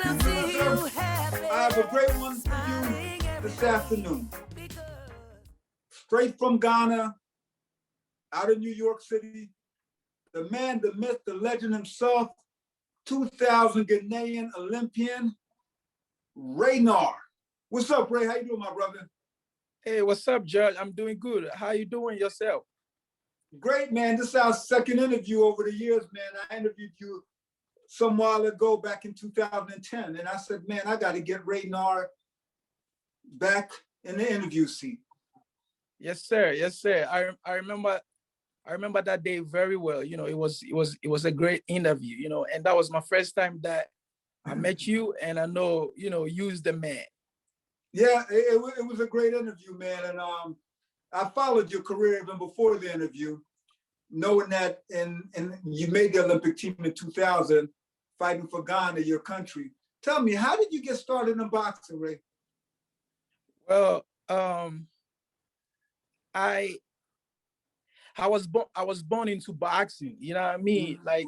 I have a great one for you this afternoon. Straight from Ghana, out of New York City, the man, the myth, the legend himself, 2000 Ghanaian Olympian, Narh. What's up, Ray? How you doing, my brother? Hey, what's up, Judge? I'm doing good. How you doing yourself? Great, man. This is our second interview over the years, man. I interviewed you some while ago back in 2010, and I said, man, I got to get Narh back in the interview seat. Yes, sir. Yes, sir. I remember that day very well. You know, it was a great interview. You know, and that was my first time that I met you, and I know you's the man. Yeah, it was a great interview, man, and I followed your career even before the interview, knowing that and you made the Olympic team in 2000, fighting for Ghana, your country. Tell me, how did you get started in boxing, Ray? Well, I was born into boxing. You know what I mean? Mm-hmm. Like,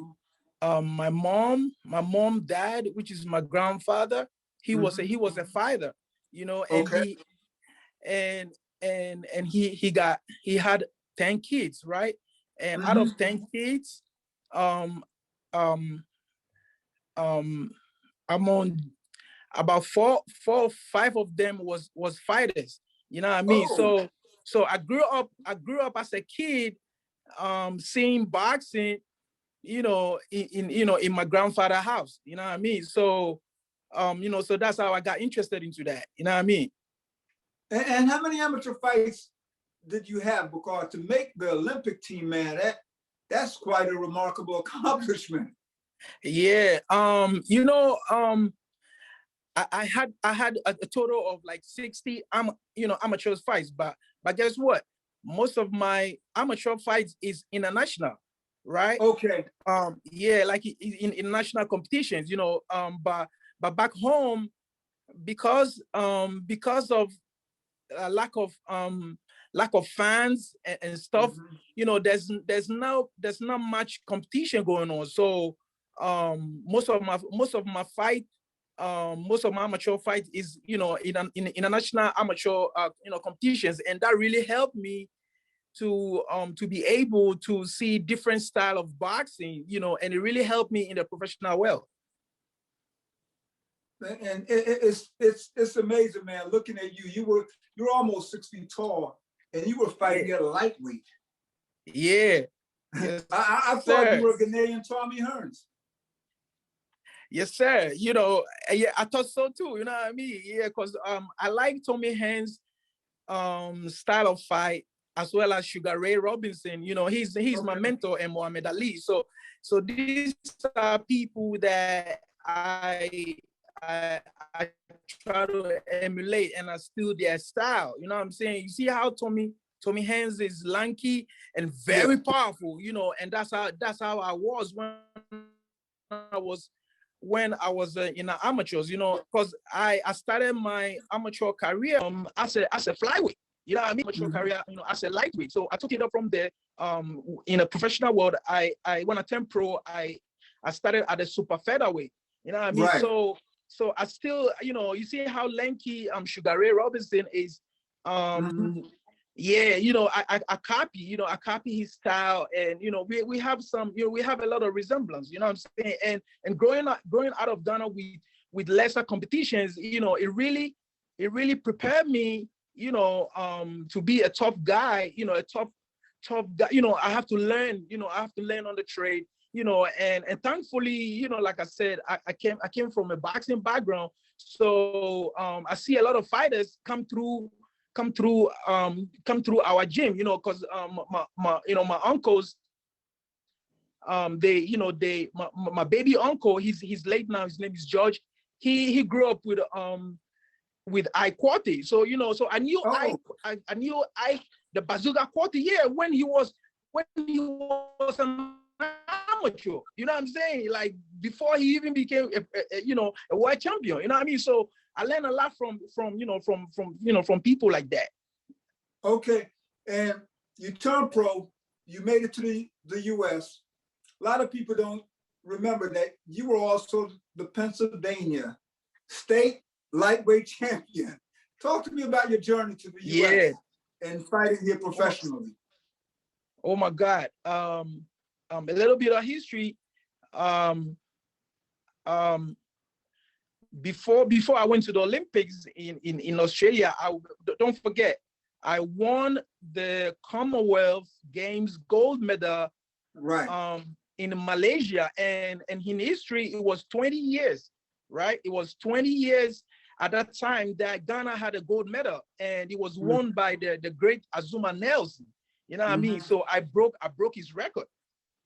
my mom, dad, which is my grandfather, he was a fighter. You know, and Okay. he had 10 kids, right? And out of 10 kids, um, um, among about four or five of them was fighters. You know what I mean? Oh. So I grew up as a kid, seeing boxing, in my grandfather's house. You know what I mean? So, so that's how I got interested into that. You know what I mean? And how many amateur fights did you have? Because to make the Olympic team, man, that's quite a remarkable accomplishment. Yeah. I had a total of like 60 amateur fights, but guess what? Most of my amateur fights is international, right? Okay. Yeah, like in international competitions, but back home, because of lack of fans and stuff, there's not much competition going on. So most of my fight, most of my amateur fight is in international amateur competitions, and that really helped me to be able to see different style of boxing, and it really helped me in the professional world. And it's amazing, man. Looking at you're almost 6 feet tall, and you were fighting at a lightweight. Yeah. Yes, I thought you were Ghanaian Tommy Hearns. Yes, sir. Yeah, I thought so too. You know what I mean? Yeah, because I like Tommy Hearns' style of fight, as well as Sugar Ray Robinson. He's okay. My mentor, and Muhammad Ali. So these are people that I try to emulate, and I steal their style. You know what I'm saying? You see how Tommy Hearns is lanky and very powerful, and that's how I was when I was in the amateurs, because I started my amateur career as a flyweight. You know what I mean? Amateur career, as a lightweight. So I took it up from there. In a professional world, I when I turned pro, I started at a super featherweight. You know what I mean? Right. So I still, you see how lanky Sugar Ray Robinson is. Yeah, I copy his style, and we have some, we have a lot of resemblance. You know what I'm saying? And growing out of Ghana with lesser competitions, it really prepared me, to be a tough guy, a tough guy. I have to learn, on the trade. And thankfully, like I said, I came from a boxing background, so I see a lot of fighters come through our gym, because my uncles, my baby uncle, he's late now, his name is George. He grew up with I Quality, so so I knew I knew the Bazooka Quality, yeah, when he was an amateur. You know what I'm saying? Like before he even became a world champion. You know what I mean? So I learned a lot from people like that. Okay, and you turned pro. You made it to the U.S. A lot of people don't remember that you were also the Pennsylvania state lightweight champion. Talk to me about your journey to the US and fighting here professionally. Oh my God. A little bit of history. Before I went to the Olympics in Australia, don't forget, I won the Commonwealth Games gold medal in Malaysia, and in history it was 20 years, right? It was 20 years at that time that Ghana had a gold medal, and it was won by the great Azuma Nelson. You know what I mean? So I broke his record.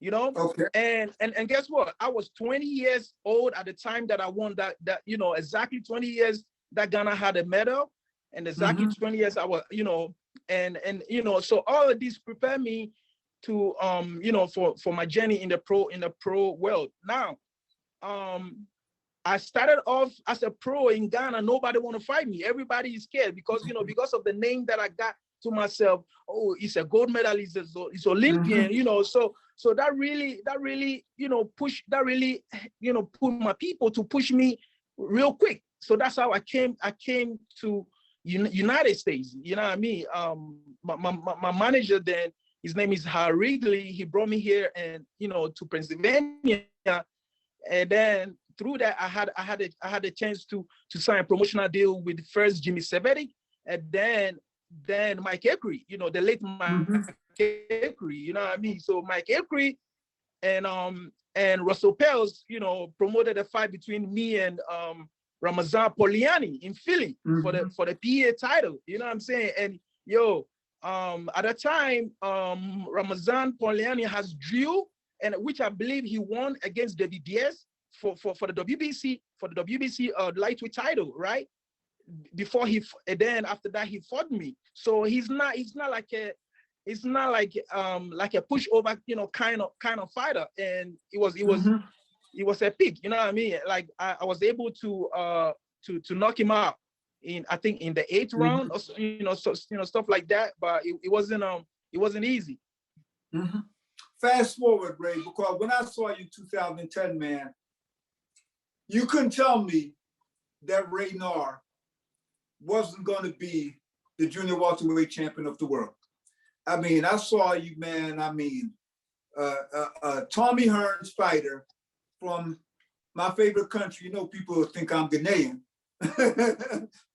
You know, and guess what? I was 20 years old at the time that I won that you know, exactly 20 years that Ghana had a medal, and exactly 20 years I was, you know, and you know, so all of these prepare me to you know, for my journey in the pro world. Now, I started off as a pro in Ghana. Nobody want to fight me. Everybody is scared because, you know, because of the name that I got to myself. Oh, he's a gold medalist, he's Olympian, you know. So that really, you know, you know, put my people to push me real quick. So that's how I came to United States. You know what I mean? My manager then, his name is Narh Wrigley. He brought me here, and you know, to Pennsylvania, and then through that I had a chance to sign a promotional deal with first Jimmy Severi, and then Mike Acri, you know, the late Mike Acri, you know what I mean? So Mike Acri and Russell Pels, you know, promoted a fight between me and Ramazan Poliani in Philly for the PA title, you know what I'm saying? And yo, at that time, Ramazan Poliani has drew, and which I believe he won against WBS for the WBC lightweight title, right? Before then after that he fought me. So he's not like a pushover, you know, kind of fighter. And it was a pick, you know what I mean? Like I was able to knock him out in, I think, in the 8th round, or you know, so you know, stuff like that. But it wasn't easy. Fast forward, Ray, because when I saw you in 2010, man, you couldn't tell me that Ray Narh wasn't going to be the junior welterweight champion of the world. I mean, I saw you, man. I mean, Tommy Hearns fighter from my favorite country. You know, people think I'm Ghanaian.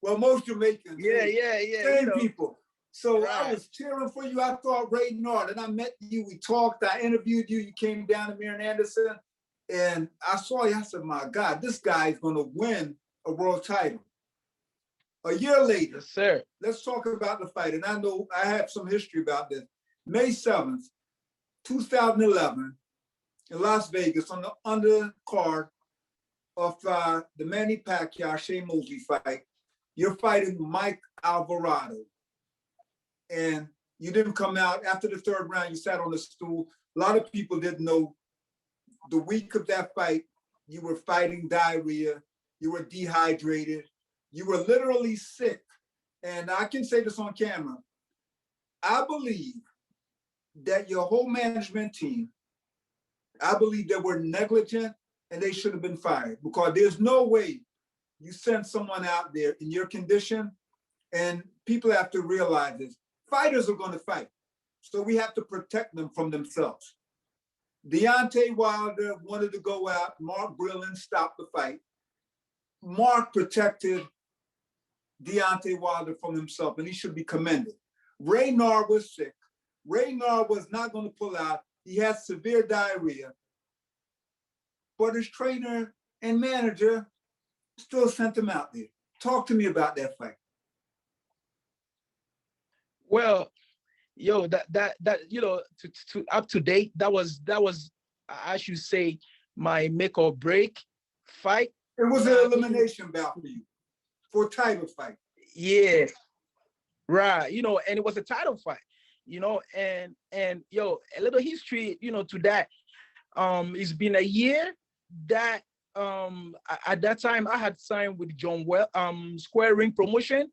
Well, most Jamaicans. Yeah. Same, you know, people. So right. I was cheering for you. I thought Ray Narh, and I met you. We talked. I interviewed you. You came down to Marion Anderson, and I saw you. I said, "My God, this guy is going to win a world title." A year later, yes, sir. Let's talk about the fight. And I know I have some history about this. May 7th, 2011, in Las Vegas, on the undercard of the Manny Pacquiao Shane Mosley fight, you're fighting Mike Alvarado. And you didn't come out after the 3rd round. You sat on the stool. A lot of people didn't know the week of that fight, you were fighting diarrhea. You were dehydrated. You were literally sick. And I can say this on camera. I believe that your whole management team, I believe they were negligent and they should have been fired, because there's no way you send someone out there in your condition. And people have to realize this. Fighters are going to fight. So we have to protect them from themselves. Deontay Wilder wanted to go out. Mark Brillen stopped the fight. Mark protected Deontay Wilder from himself, and he should be commended. Ray Narh was sick. Ray Narh was not going to pull out. He had severe diarrhea. But his trainer and manager still sent him out there. Talk to me about that fight. Well, yo, that you know, to up to date, that was I should say my make or break fight. It was an elimination bout for you, for a title fight. Yeah, right. You know, and it was a title fight. You know, and yo, a little history, you know, to that. It's been a year that at that time I had signed with Square Ring Promotion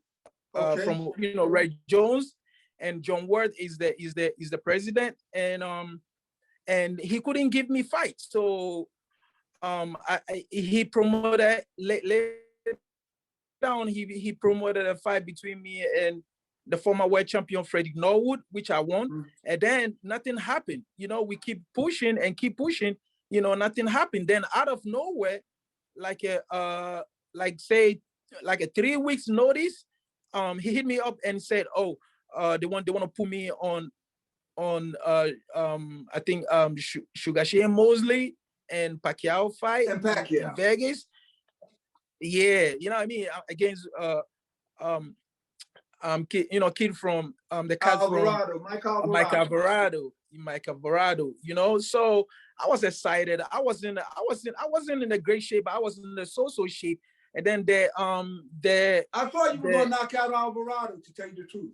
from, you know, Ray Jones, and John Ward is the president, and he couldn't give me fights, so he promoted later on, he promoted a fight between me and the former world champion Frederick Norwood, which I won. Mm-hmm. And then nothing happened. You know, we keep pushing and keep pushing. You know, nothing happened. Then out of nowhere, like a 3 weeks notice, he hit me up and said, "Oh, they want to put me on I think Sugar Shane Mosley and Pacquiao fight in Vegas." Yeah, you know what I mean, against kid from the cat from Mike Alvarado, you know. So I was excited. I wasn't in a great shape, but I was in a so-so shape. And then I thought you were gonna knock out Alvarado, to tell you the truth.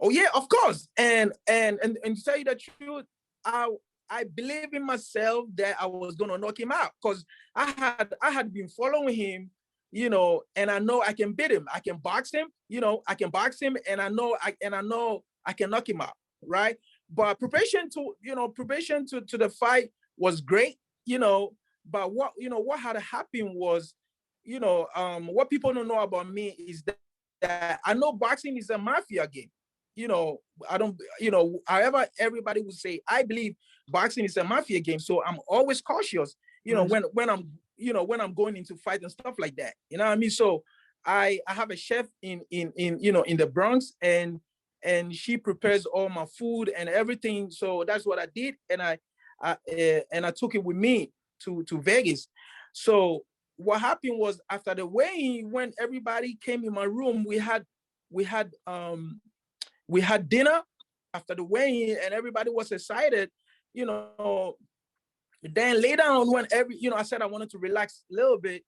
Oh yeah, of course. And to tell you the truth, I believe in myself that I was gonna knock him out, because I had been following him, you know, and I know I can beat him. I can box him, you know, and I know I can knock him out, right? But preparation to the fight was great, you know. But what had happened was, you know, what people don't know about me is that I know boxing is a mafia game. You know, I don't, you know, however everybody would say, I believe boxing is a mafia game. So I'm always cautious, you know, when I'm going into fight and stuff like that. You know what I mean? So I have a chef in the Bronx, and she prepares all my food and everything. So that's what I did, and I took it with me to Vegas. So what happened was, after the weigh-in, when everybody came in my room, we had dinner after the weigh-in, and everybody was excited, you know. Then later on, when I said I wanted to relax a little bit,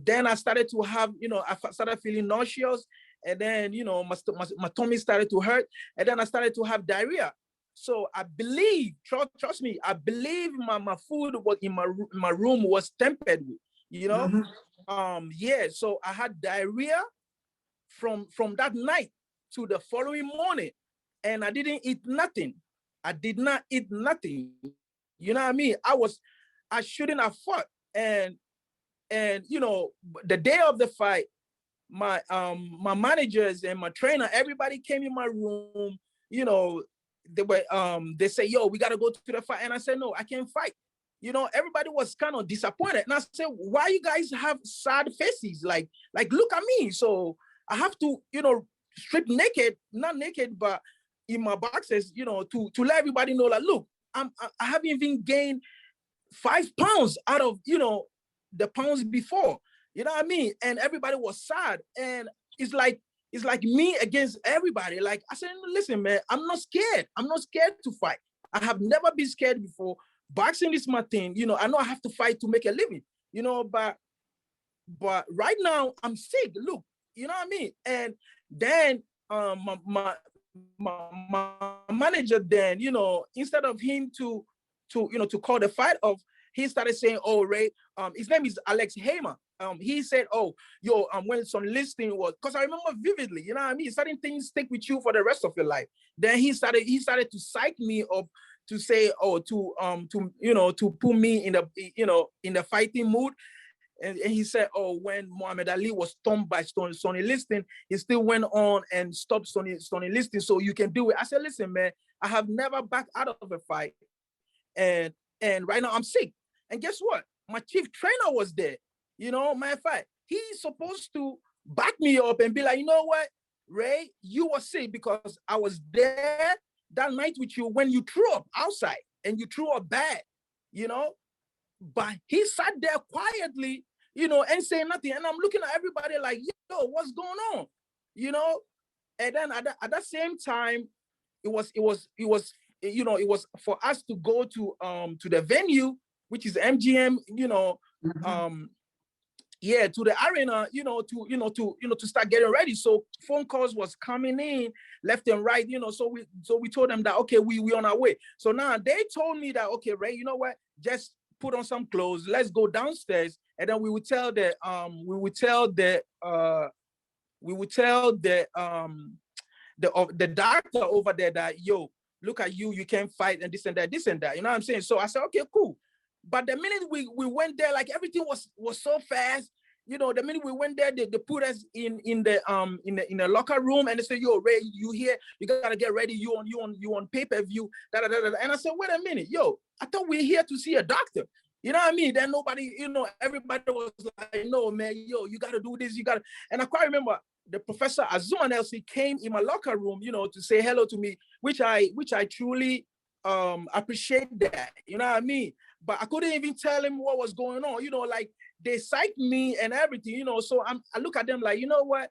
then I started to have, you know, I started feeling nauseous, and then, you know, my tummy started to hurt, and then I started to have diarrhea. So I believe, trust me, I believe my food was in my room was tempered with, you know. Mm-hmm. Yeah, so I had diarrhea from that night to the following morning, and I didn't eat nothing. I did not eat nothing. You know what I mean? I shouldn't have fought. And you know, the day of the fight, my managers and my trainer, everybody came in my room. You know, they say, "Yo, we gotta go to the fight," and I said, "No, I can't fight." You know, everybody was kind of disappointed, and I said, "Why you guys have sad faces? Like look at me." So I have to, you know, strip naked, not naked, but in my boxes, you know, to let everybody know that, look, I haven't even gained 5 pounds out of, you know, the pounds before. You know what I mean? And everybody was sad, and it's like me against everybody. Like I said, listen, man, I'm not scared. I'm not scared to fight. I have never been scared before. Boxing is my thing. You know, I know I have to fight to make a living. You know, but right now I'm sick. Look, you know what I mean? And then my manager, then, you know, instead of him to call the fight off, he started saying, "Oh, Ray, his name is Alex Hamer." He said, "Oh, yo, when some listing was," because I remember vividly, you know what I mean? Certain things stick with you for the rest of your life. Then he started to psych me up to say, "Oh, to put me in the fighting mood." And he said, "Oh, when Muhammad Ali was stumped by Sonny Liston, he still went on and stopped Sonny Liston, so you can do it." I said, "Listen, man, I have never backed out of a fight, and right now I'm sick. And guess what? My chief trainer was there. You know, matter of fact, he's supposed to back me up and be like, you know what, Ray, you were sick because I was there that night with you when you threw up outside, and you threw up bad, you know." But he sat there quietly, you know, and saying nothing. And I'm looking at everybody like, yo, what's going on? You know? And then at that same time, it was for us to go to the venue, which is MGM, you know, mm-hmm. To the arena, to start getting ready. So phone calls was coming in left and right, you know. So we told them that, okay, we on our way. So now they told me that, okay, Ray, you know what? Just put on some clothes. Let's go downstairs, and then we would tell the doctor over there that, yo, look at you, you can't fight, and this and that. You know what I'm saying? So I said, okay, cool. But the minute we went there, like everything was so fast, You know, the minute we went there, they put us in the locker room, and they said, "Yo, Ray, you here? You gotta get ready. You on pay-per-view." Da, da, da, da. And I said, "Wait a minute, yo, I thought we were here to see a doctor." You know what I mean? Then nobody, you know, everybody was like, "No, man, yo, you gotta do this. You gotta." And I quite remember the professor Azuma Nelson came in my locker room, you know, to say hello to me, which I truly appreciate that. You know what I mean? But I couldn't even tell him what was going on. You know, like, they psyched me and everything, you know. So I look at them like, you know what?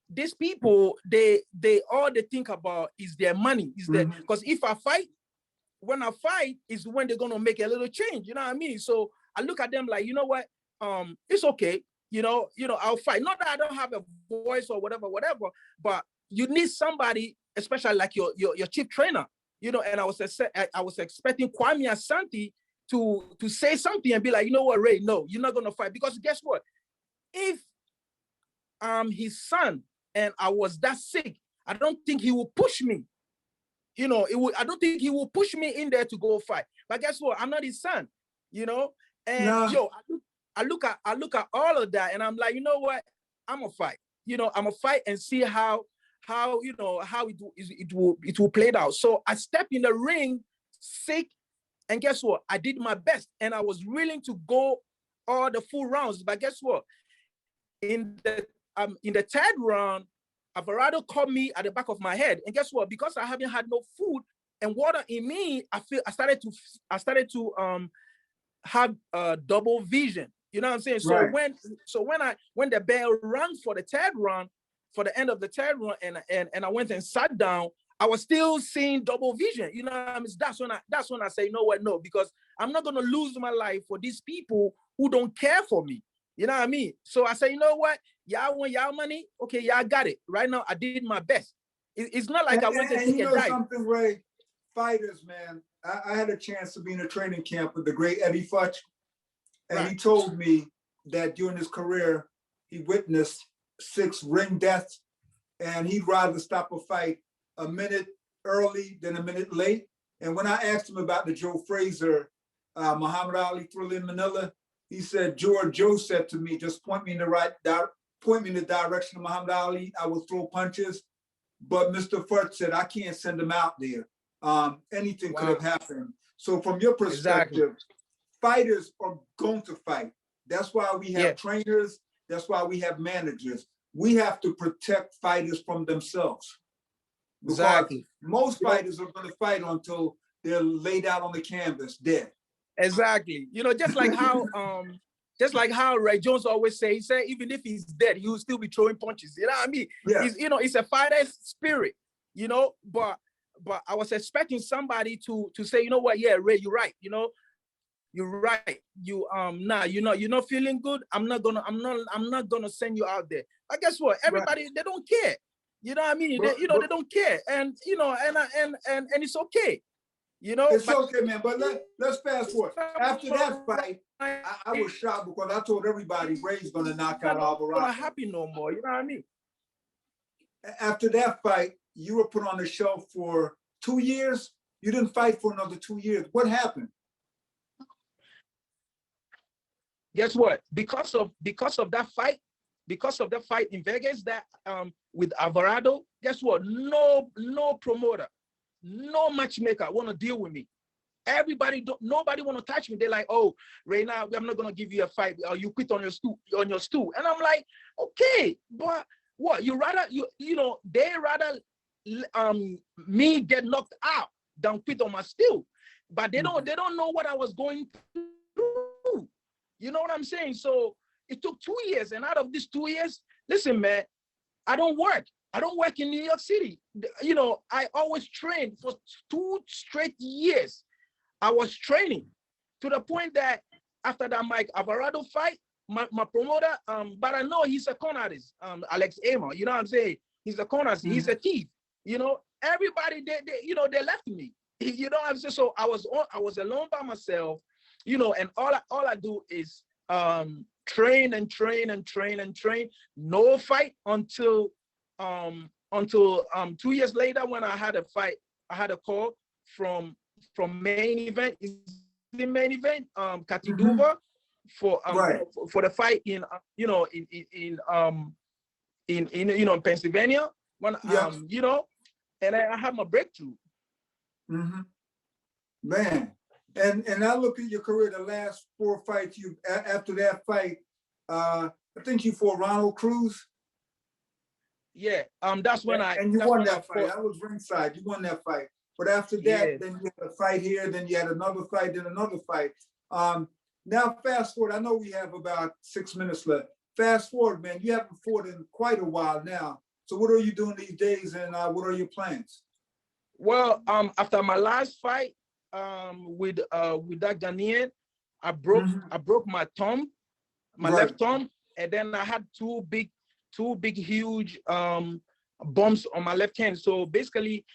These people, they all they think about is their money. Is that because if I fight, when I fight is when they're gonna make a little change. You know what I mean? So I look at them like, you know what? It's okay. You know, I'll fight. Not that I don't have a voice or whatever, but you need somebody, especially like your chief trainer. You know, and I was expecting Kwame Asante to say something and be like, you know what, Ray, no, you're not gonna fight. Because guess what? If I'm his son and I was that sick, I don't think he will push me. You know, I don't think he will push me in there to go fight. But guess what? I'm not his son, you know? And yo, I look at all of that and I'm like, you know what? I'm gonna fight. You know, I'm gonna fight and see how you know how it will play out. So I stepped in the ring sick. And guess what? I did my best and I was willing to go all the full rounds. But guess what? In the third round, Alvarado caught me at the back of my head. And guess what? Because I haven't had no food and water in me, I started to have double vision. You know what I'm saying? So right. when the bell rang for the third round, for the end of the third round, and I went and sat down, I was still seeing double vision. You know what I mean? That's when I say, you know what, no, because I'm not gonna lose my life for these people who don't care for me. You know what I mean? So I say, you know what, y'all want y'all money? Okay, y'all got it. Right now, I did my best. It's not like I went to take you know a dive. Something, Ray, fighters, man. I had a chance to be in a training camp with the great Eddie Futch, and right. He told me that during his career, he witnessed 6 ring deaths, and he'd rather stop a fight a minute early than a minute late. And when I asked him about the Joe Frazier, Muhammad Ali Thriller in Manila, he said, Joe said to me, just point me in the direction of Muhammad Ali, I will throw punches. But Mr. Futch said, I can't send him out there. Anything could have happened. So from your perspective, fighters are going to fight. That's why we have trainers. That's why we have managers. We have to protect fighters from themselves. Because most fighters are going to fight until they're laid out on the canvas dead. Exactly. You know, just like how Ray Jones always say, he said, even if he's dead, he will still be throwing punches. You know what I mean? Yeah. It's a fighter's spirit, you know, but I was expecting somebody to say, you know what, yeah, Ray, you're right. You know, you're right. You're not feeling good. I'm not gonna send you out there. But guess what? Everybody, they don't care. You know what I mean? They don't care. And you know, and it's okay. You know, it's okay, man. But let's fast forward. After that fight, I was shocked because I told everybody Ray's gonna knock out Alvarado. I'm not happy no more. You know what I mean? After that fight, you were put on the shelf for 2 years. You didn't fight for another 2 years. What happened? Guess what? Because of that fight, in Vegas, that with Alvarado, guess what? No promoter, no matchmaker want to deal with me. Nobody want to touch me. They're like, oh, right now I'm not gonna give you a fight. Or you quit on your stool. And I'm like, okay, but what? They rather me get knocked out than quit on my stool. But they don't know what I was going through. You know what I'm saying? So it took 2 years, and out of these 2 years, listen, man, I don't work in New York City. You know, I always trained for 2 straight years. I was training to the point that after that Mike Alvarado fight, my promoter, but I know he's a con artist, Alex Amer, you know what I'm saying? He's a con artist, he's a thief. You know, everybody, they left me. You know what I'm saying? So I was alone by myself, you know, and all I do is train and train and train and train. No fight until 2 years later when I had a fight. I had a call from main event. Is the main event Katiduva Right. for the fight in in Pennsylvania when Yeah. and I had my breakthrough. Mm-hmm. Man. And I look at your career, the last 4 fights you after that fight, I think you fought Ronald Cruz. Yeah, that's when and you that's won when I that fight. fought. I was ringside. You won that fight. But after Yeah. that, then you had a fight here, then you had another fight, then another fight. Now fast forward, I know we have about 6 minutes left. Fast forward, man, you haven't fought in quite a while now. So what are you doing these days, and what are your plans? Well, after my last fight with that Ghanaian, I broke my thumb, my Right. left thumb, and then I had two big huge bumps on my left hand. So basically,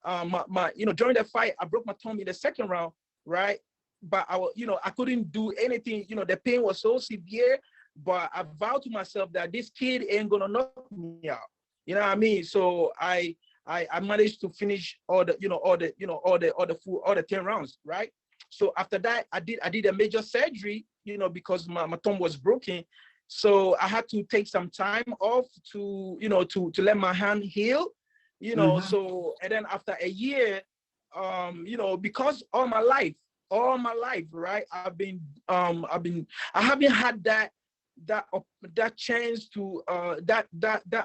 during the fight, I broke my thumb in the second round, right? But I couldn't do anything. The pain was so severe. But I vowed to myself that this kid ain't gonna knock me out. You know what I mean? So I managed to finish all the 10 rounds, right? So after that, I did a major surgery, because my thumb was broken. So I had to take some time off to let my hand heal, So, and then after a year, because all my life, right, I haven't had that chance to that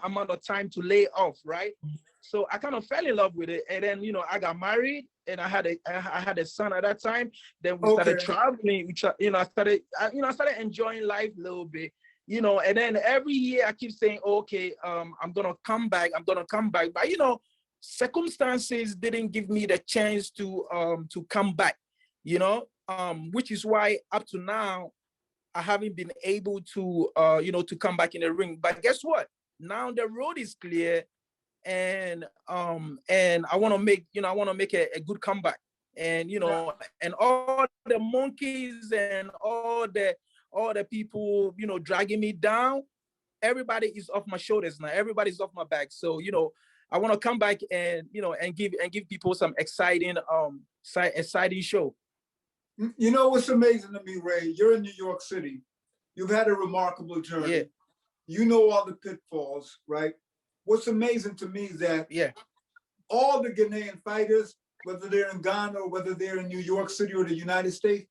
amount of time to lay off, right? So I kind of fell in love with it, and then I got married, and I had a son at that time. Then we started traveling. I started enjoying life a little bit, And then every year I keep saying, okay, I'm gonna come back, but circumstances didn't give me the chance to come back, which is why up to now I haven't been able to to come back in the ring. But guess what? Now the road is clear, and I want to make a good comeback, and and all the monkeys and all the people dragging me down, everybody is off my shoulders now. Everybody's off my back. So I want to come back and and give people some exciting show. You know what's amazing to me, Ray? You're in New York City. You've had a remarkable journey. Yeah. You know all the pitfalls, right? What's amazing to me is that all the Ghanaian fighters, whether they're in Ghana or whether they're in New York City or the United States,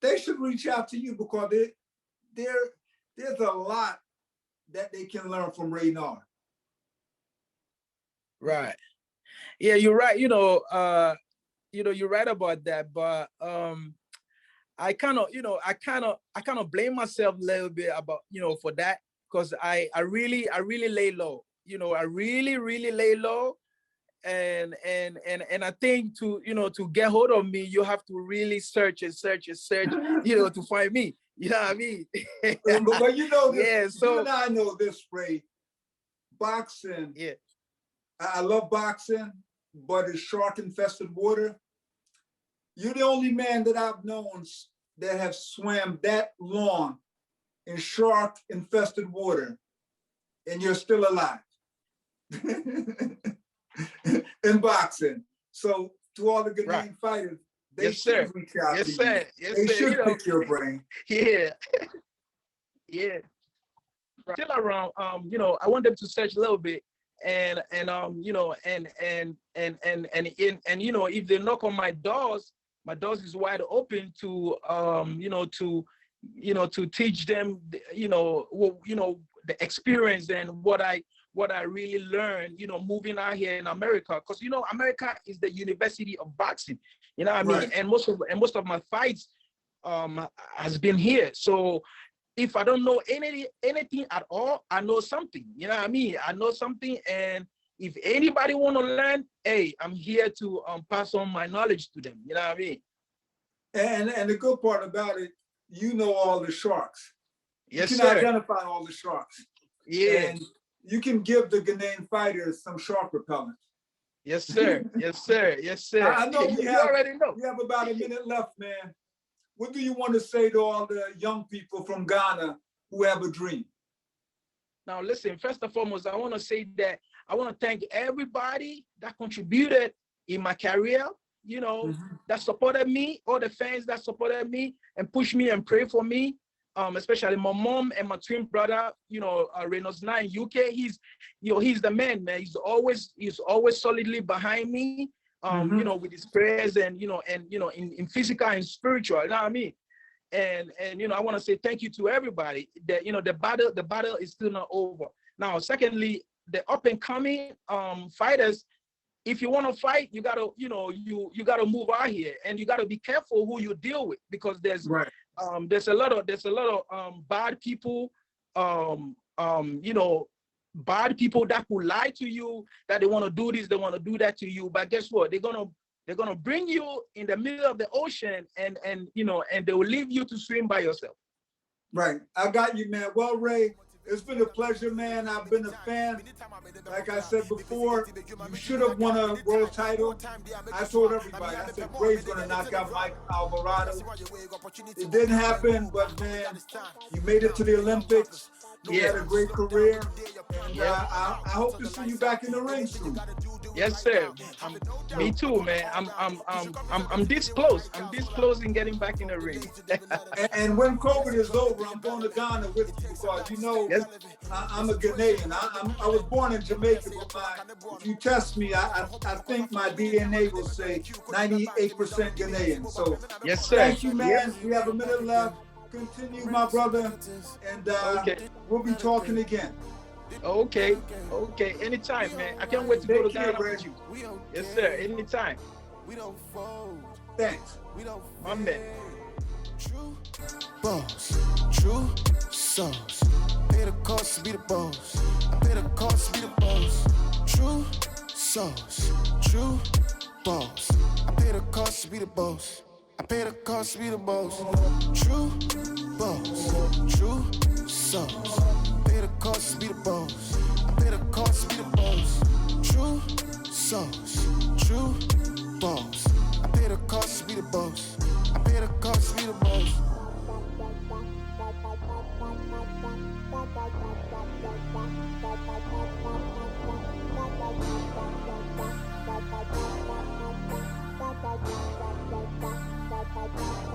they should reach out to you because there's a lot that they can learn from Ray Narh. Right. Yeah, you're right. You're right about that, but I kind of blame myself a little bit about for that, because I really lay low. I really lay low, and I think to get hold of me, you have to really search to find me. You know what I mean? But you know this. Yeah. So you and I know this, Ray. Boxing. Yeah. I love boxing, but it's shark-infested water. You're the only man that I've known that have swam that long in shark-infested water, and you're still alive in boxing. So to all the Ghanaian fighters, they should reach out to you. They should pick your brain. Yeah. Yeah. Still around, I want them to search a little bit, and if they knock on my doors is wide open to to teach them the experience and what I really learned moving out here in America, because America is the university of boxing, what I mean? Right. And most of my fights has been here. So if I don't know anything at all, I know something. You know what I mean? I know something, and if anybody want to learn, hey, I'm here to pass on my knowledge to them. You know what I mean? And the good part about it, you know all the sharks. Yes, you can sir. identify all the sharks. Yeah. And you can give the Ghanaian fighters some shark repellent. Yes, sir. Yes, sir. Yes, sir. I know you already know. We have about a minute left, man. What do you want to say to all the young people from Ghana who have a dream? Now, listen, first and foremost, I want to say that I want to thank everybody that contributed in my career, that supported me, all the fans that supported me and pushed me and prayed for me. especially my mom and my twin brother, Reynolds 9 UK. He's the man, man. He's always solidly behind me, with his prayers and in physical and spiritual. You know what I mean? And I want to say thank you to everybody. That the battle is still not over. Now, secondly, the up and coming fighters, if you want to fight, you gotta, you gotta move out here, and you gotta be careful who you deal with, because there's a lot of bad people, bad people that could lie to you, that they want to do this, they want to do that to you. But guess what? They're gonna bring you in the middle of the ocean, and they will leave you to swim by yourself. Right. I got you, man. Well, Ray, it's been a pleasure, man. I've been a fan. Like I said before, you should have won a world title. I told everybody, I said, Ray's going to knock out Mike Alvarado. It didn't happen, but, man, you made it to the Olympics. You had a great career. And I hope to see you back in the ring soon. Yes, sir. Me too, man. I'm this close. I'm this close in getting back in the ring. and when COVID is over, I'm going to Ghana with you, because I'm a Ghanaian. I was born in Jamaica, but if you test me, I think my DNA will say 98% Ghanaian. So yes, sir. Thank you, man. Yes. We have a minute left. Continue, my brother, and we'll be talking again. Okay, anytime, man. I can't wait to go to Ghana with you. Yes, sir, anytime. Thanks. My man. True boss, true sauce. Pay the cost to be the boss. I pay the cost to be the boss. True sauce, true boss. I pay the cost to be the boss. I pay the cost to be the boss. True boss, true sauce. Pay the cost to be the boss. I pay the cost to be the boss. True sauce, true boss. I pay the cost to be the boss. I pay the cost to be the boss. Bye.